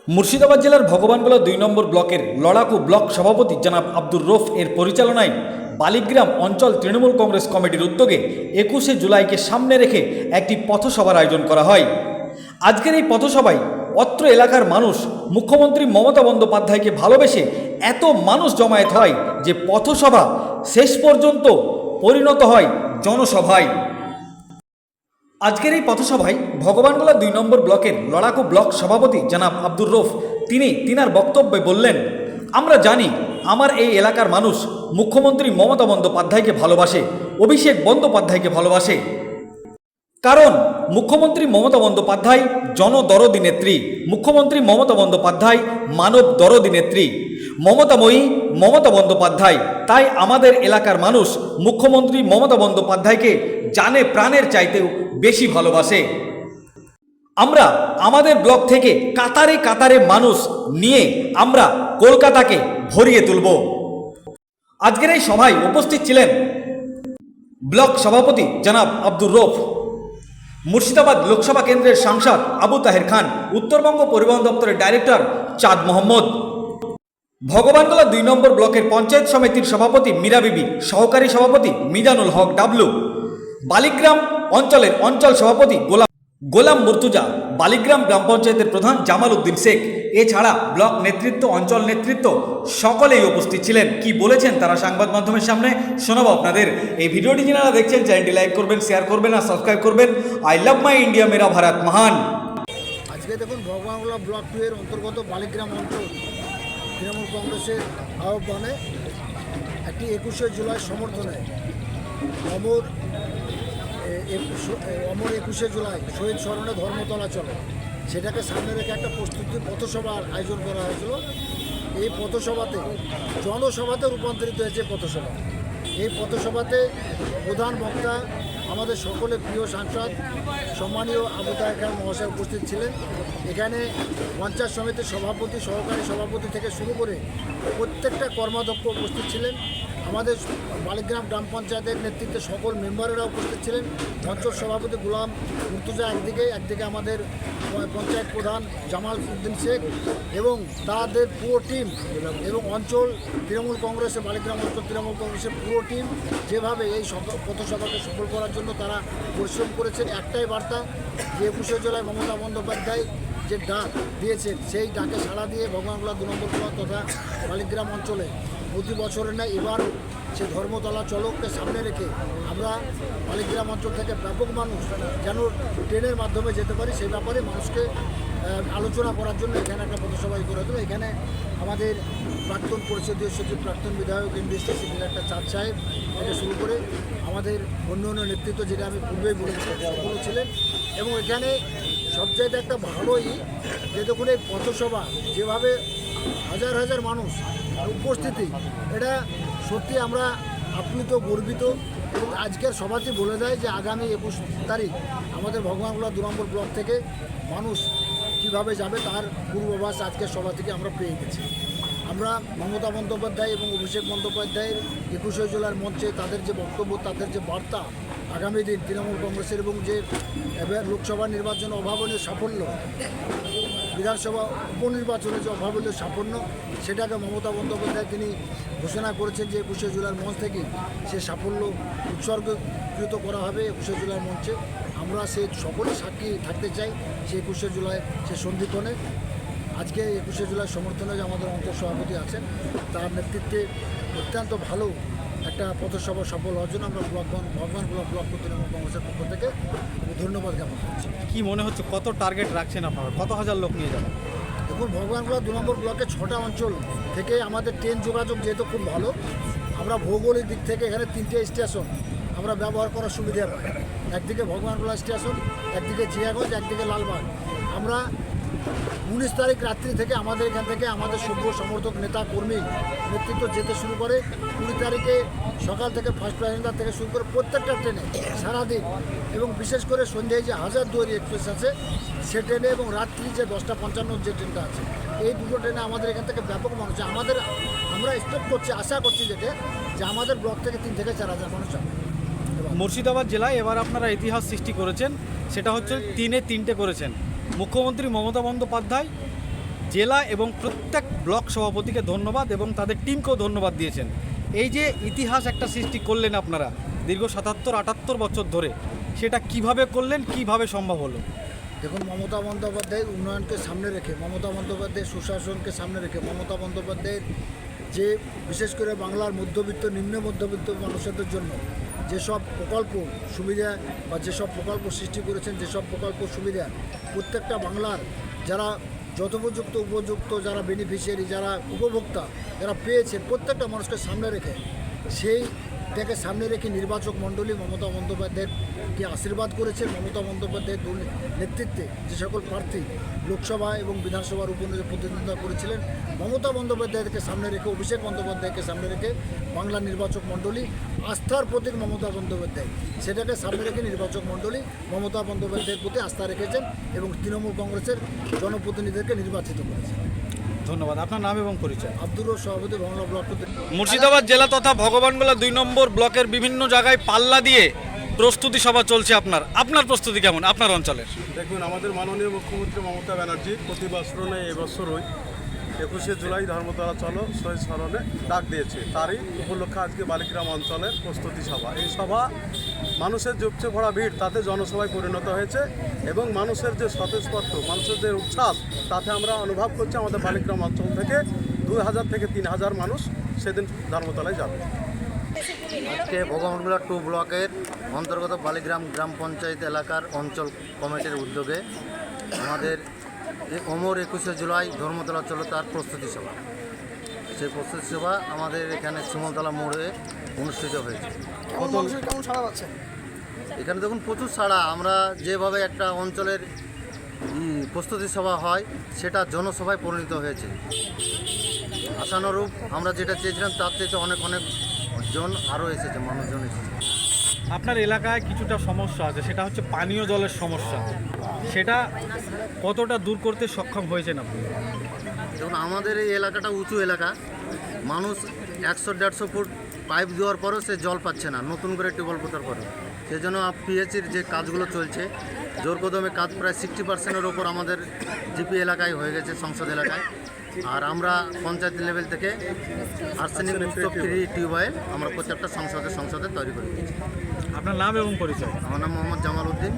মুর্শিদাবাদ জেলার ভগবানগোলা ২ নম্বর ব্লকের লড়াকু ব্লক সভাপতি জনাব আব্দুর রৌফ এর পরিচালনায় বালিগ্রাম অঞ্চল তৃণমূল কংগ্রেস কমিটির উদ্যোগে ২১শে জুলাইকে সামনে রেখে একটি পথসভার আয়োজন করা হয়। আজকের এই পথসভায় অত্র এলাকার মানুষ মুখ্যমন্ত্রী মমতা বন্দ্যোপাধ্যায়কে ভালোবেসে এত মানুষ জমায়েত হয় যে পথসভা শেষ পর্যন্ত পরিণত হয় জনসভায়। আজকের এই পথসভায় ভগবানগোলা ২ নম্বর ব্লকের লড়াকু ব্লক সভাপতি জনাব আব্দুর রৌফ তিনার বক্তব্যে বললেন, আমরা জানি আমার এই এলাকার মানুষ মুখ্যমন্ত্রী মমতা বন্দ্যোপাধ্যায়কে ভালোবাসে, অভিষেক বন্দ্যোপাধ্যায়কে ভালোবাসে। কারণ মুখ্যমন্ত্রী মমতা বন্দ্যোপাধ্যায় জনদরদি নেত্রী, মুখ্যমন্ত্রী মমতা বন্দ্যোপাধ্যায় মানব দরদি নেত্রী, মমতাময়ী মমতা বন্দ্যোপাধ্যায়। তাই আমাদের এলাকার মানুষ মুখ্যমন্ত্রী মমতা বন্দ্যোপাধ্যায়কে জানে প্রাণের চাইতেও বেশি ভালোবাসে। আমরা আমাদের ব্লক থেকে কাতারে কাতারে মানুষ নিয়ে আমরা কলকাতাকে ভরিয়ে তুলব। আজকের এই সভায় উপস্থিত ছিলেন ব্লক সভাপতি জনাব আব্দুর রৌফ, মুর্শিদাবাদ লোকসভা কেন্দ্রের সাংসদ আবু তাহের খান, উত্তরবঙ্গ পরিবহন দপ্তরের ডাইরেক্টর চাঁদ মোহাম্মদ, ভগবানগোলা ২ নম্বর ব্লকের পঞ্চায়েত সমিতির সভাপতি মীরা বিবি, সহকারী সভাপতি মিজানুল হক ডাবলু, বালিগ্রাম অঞ্চলের অঞ্চল সভাপতি গোলাম মুর্তুজা, বালিগ্রাম গ্রাম পঞ্চায়েতের প্রধান জামাল উদ্দিন শেখ, এছাড়া ব্লক নেতৃত্ব, অঞ্চল নেতৃত্ব সকলেই উপস্থিত ছিলেন। কি বলেছেন তারা সংবাদ মাধ্যমের সামনে শোনাবো আপনাদের। এই ভিডিওটি যারা দেখছেন চ্যানেলটি লাইক করবেন, শেয়ার করবেন আর সাবস্ক্রাইব করবেন। আই লাভ মাই ইন্ডিয়া, মেরা ভারত মহান। আজকে দেখুন ভগবানগোলা ব্লক 2 এর অন্তর্গত বালিগ্রাম অঞ্চল তৃণমূল কংগ্রেসের আহ্বানে একটি ২১শে জুলাই সমর্থনে অমর ২১শে জুলাই শহীদ স্মরণে ধর্মতলা চলে, সেটাকে সামনে রেখে একটা প্রস্তুতি পথসভার আয়োজন করা হয়েছিল। এই পথসভাতে জনসভাতে রূপান্তরিত হয়েছে পথসভা। এই পথসভাতে প্রধান বক্তা আমাদের সকলের প্রিয় সাংসদ সম্মানীয় আবু তাহের খান মহাশয় উপস্থিত ছিলেন। এখানে পঞ্চায়েত সমিতির সভাপতি, সহকারী সভাপতি থেকে শুরু করে প্রত্যেকটা কর্মাধ্যক্ষ উপস্থিত ছিলেন। আমাদের বালিগ্রাম গ্রাম পঞ্চায়েতের নেতৃত্বে সকল মেম্বারেরা উপস্থিত ছিলেন। অঞ্চল সভাপতি গোলাম মুর্তুজা একদিকে আমাদের পঞ্চায়েত প্রধান জামাল উদ্দিন শেখ এবং তাদের পুরো টিম এবং অঞ্চল তৃণমূল কংগ্রেসের বালিগ্রাম অঞ্চল তৃণমূল কংগ্রেসের পুরো টিম যেভাবে এই পথসভাকে সফল করার জন্য তারা পরিশ্রম করেছেন। একটাই বার্তা যে ২১শে জুলাই মমতা বন্দ্যোপাধ্যায় যে ডাক দিয়েছেন, সেই ডাকে সাড়া দিয়ে ভগবানগোলা ২ নম্বর ব্লক তথা বালিগ্রাম অঞ্চলে প্রতি বছরের না এবার সে ধর্মতলা চলককে সামনে রেখে আমরা বালিগ্রাম অঞ্চল থেকে ব্যাপক মানুষ যেন ট্রেনের মাধ্যমে যেতে পারি সেই ব্যাপারে মানুষকে আলোচনা করার জন্য এখানে একটা পথসভা করা হতো। এখানে আমাদের প্রাক্তন পরিষদীয় সচিব, প্রাক্তন বিধায়ক এমডিসি ডিরেক্টর চাঁদ সাহেব থেকে শুরু করে আমাদের অন্য অন্য নেতৃত্ব, যেটা আমি পূর্বেই বলেছি, সকলও ছিলেন। এবং এখানে সবচাইতে একটা ভালোই যে দেখুন এই পথসভা যেভাবে হাজার হাজার মানুষ উপস্থিতি, এটা সত্যি আমরা আপ্লুত, গর্বিত। এবং আজকের সভাটি বলে দেয় যে আগামী ২১ তারিখ আমাদের ভগবানগোলা ২ নম্বর ব্লক থেকে মানুষ কীভাবে যাবে তার পূর্বাভাস আজকের সভা থেকে আমরা পেয়ে গেছি। আমরা মমতা বন্দ্যোপাধ্যায় এবং অভিষেক বন্দ্যোপাধ্যায়ের ২১শে জুলাইয়ের মঞ্চে তাদের যে বক্তব্য, তাদের যে বার্তা আগামী দিন তৃণমূল কংগ্রেসের এবং যে লোকসভা নির্বাচনে অভাবনীয় সাফল্য, বিধানসভা উপনির্বাচনে যে অভাবনীয় সাফল্য, সেটাকে মমতা বন্দ্যোপাধ্যায় তিনি ঘোষণা করেছেন যে ২১শে জুলাইয়ের মঞ্চ থেকে সে সাফল্য উৎসর্গকৃত করা হবে ২১শে জুলাইয়ের মঞ্চে। আমরা সে সকলে সাক্ষী থাকতে চাই সে ২১শে জুলাই সে সন্ধিক্ষণে। আজকে ২১শে জুলাই সমর্থনে যে আমাদের অঞ্চল সভাপতি আছেন, তার নেতৃত্বে অত্যন্ত ভালো একটা পথসভা সফল হওয়ার জন্য আমরা ভগবানগোলা ব্লক তৃণমূল কংগ্রেসের পক্ষ থেকে ধন্যবাদ জ্ঞাপন করছি। কি মনে হচ্ছে কত টার্গেট রাখছেন আপনারা, কত হাজার লোক নিয়ে যাবেন? দেখুন ভগবানগোলা ২ নম্বর ব্লকে ৬টা অঞ্চল থেকে আমাদের ট্রেন যোগাযোগ যেহেতু খুব ভালো, আমরা ভৌগোলিক দিক থেকে এখানে 3টে স্টেশন আমরা ব্যবহার করার সুবিধা পাই। একদিকে ভগবানগোলা স্টেশন, একদিকে জিয়াগঞ্জ, একদিকে লালবাগ। আমরা ১৯ তারিখ রাত্রি থেকে আমাদের এখান থেকে আমাদের সভ্য সমর্থক নেতা কর্মী নেতৃত্ব যেতে শুরু করে। ২০ তারিখে সকাল থেকে ফার্স্ট প্যাসেঞ্জার থেকে শুরু করে প্রত্যেকটা ট্রেনে সারাদিন, এবং বিশেষ করে সন্ধ্যায় যে হাজারদুয়ারি এক্সপ্রেস আছে সে ট্রেনে, এবং রাত্রি যে 10টা 55 যে ট্রেনটা আছে, এই দুটো ট্রেনে আমাদের এখান থেকে ব্যাপক মানুষ আমরা এক্সপেক্ট করছি, আশা করছি যে আমাদের ব্লক থেকে ৩ থেকে ৪ হাজার মানুষ হবে। মুর্শিদাবাদ জেলায় এবার আপনারা ইতিহাস সৃষ্টি করেছেন, সেটা হচ্ছে 3-এ 3টে করেছেন। মুখ্যমন্ত্রী মমতা বন্দ্যোপাধ্যায় জেলা এবং প্রত্যেক ব্লক সভাপতিকে ধন্যবাদ এবং তাদের টিমকেও ধন্যবাদ দিয়েছেন। এই যে ইতিহাস একটা সৃষ্টি করলেন আপনারা দীর্ঘ 77-78 বছর ধরে, সেটা কিভাবে করলেন, কিভাবে সম্ভব হলো? দেখুন, মমতা বন্দ্যোপাধ্যায়ের উন্নয়নকে সামনে রেখে, মমতা বন্দ্যোপাধ্যায়ের সুশাসনকে সামনে রেখে, মমতা বন্দ্যোপাধ্যায়ের যে বিশেষ করে বাংলার মধ্যবিত্ত নিম্ন মধ্যবিত্ত মানুষদের জন্য যেসব প্রকল্প সুবিধা বা যেসব প্রকল্প সৃষ্টি করেছেন, যেসব প্রকল্প সুবিধা প্রত্যেকটা বাংলার যারা যথোপযুক্ত উপযুক্ত যারা বেনিফিশিয়ারি যারা উপভোক্তা যারা পেয়েছেন প্রত্যেকটা মানুষকে সামনে রেখে সেইটাকে সামনে রেখে নির্বাচক মণ্ডলী মমতা বন্দ্যোপাধ্যায়কে আশীর্বাদ করেছেন। মমতা বন্দ্যোপাধ্যায়ের নেতৃত্বে যে সকল প্রার্থী লোকসভা এবং বিধানসভার প্রতিদ্বন্দ্বিতা করেছিলেন, মমতা বন্দ্যোপাধ্যায়কে সামনে রেখে, অভিষেক বন্দ্যোপাধ্যায়কে সামনে রেখে বাংলা নির্বাচক মণ্ডলী আস্থার প্রতীক মমতা বন্দ্যোপাধ্যায়, সেটাকে সামনে রেখে নির্বাচক মণ্ডলী মমতা বন্দ্যোপাধ্যায়ের প্রতি আস্থা রেখেছেন এবং তৃণমূল কংগ্রেসের জনপ্রতিনিধিদেরকে নির্বাচিত করেছেন। ধন্যবাদ। আপনার নাম এবং পরিচয়? আব্দুর রব, সভাপতি, বাংলা ব্লক। মুর্শিদাবাদ জেলা তথা ভগবানগোলা 2 নম্বর ব্লকের বিভিন্ন জায়গায় পাল্লা দিয়ে প্রস্তুতি সভা চলছে। আপনার প্রস্তুতি কেমন আপনার অঞ্চলের? দেখুন, আমাদের মাননীয় মুখ্যমন্ত্রী মমতা ব্যানার্জি প্রতি বছরই এবছরই 21শে জুলাই ধর্মতলা চলো শহীদ স্মরণে ডাক দিয়েছে। তারই উপলক্ষে আজকে বালিগ্রাম অঞ্চলের প্রস্তুতি সভা। এই সভা মানুষের যে উপচে ভরা ভিড় তাতে জনসভায় পরিণত হয়েছে এবং মানুষের যে স্বতঃস্ফূর্ত মানুষের যে উচ্ছ্বাস তাতে আমরা অনুভব করছি আমাদের বালিগ্রাম অঞ্চল থেকে 2000 থেকে 3000 মানুষ সেদিন ধর্মতলায় যাবে। আজকে ভগবানগোলা 2 ব্লকের অন্তর্গত বালিগ্রাম গ্রাম পঞ্চায়েত এলাকার অঞ্চল কমিটির উদ্যোগে আমাদের অমর 21শে জুলাই ধর্মতলা চলো তার প্রস্তুতি সভা। সেই প্রস্তুতি সভা আমাদের এখানে শিমলতলা মোড়ে অনুষ্ঠিত হয়েছে। কেমন সাড়া পাচ্ছে? এখানে দেখুন প্রচুর সাড়া। আমরা যেভাবে একটা অঞ্চলের প্রস্তুতি সভা হয় সেটা জনসভায় পরিণত হয়েছে। আশানুরূপ আমরা যেটা চেয়েছিলাম তার চেয়ে অনেক জন আরও এসেছে, মানুষজন এসেছে। আপনার এলাকায় কিছুটা সমস্যা আছে, সেটা হচ্ছে পানীয় জলের সমস্যা। সেটা কতটা দূর করতে সক্ষম হয়েছেন আপনি? দেখুন, আমাদের এই এলাকাটা উঁচু এলাকা, মানুষ 100-150 ফুট পাইপ দেওয়ার পরও সে জল পাচ্ছে না, নতুন করে টিউবওয়েল পোতার পরেও। সেই জন্য পিএইচির যে কাজগুলো চলছে জোর কদমে কাজ প্রায় 60%-এর ওপর আমাদের জিপি এলাকায় হয়ে গেছে, সংসদ এলাকায়। আর আমরা পঞ্চায়েত লেভেল থেকে আর্সেনিক মুক্ত ফ্রি টিউবওয়েল আমরা প্রত্যেকটা সংসদে তৈরি করে দিয়েছি। আপনার নাম এবং পরিচয়? আমার নাম মোহাম্মদ জামাল উদ্দিন।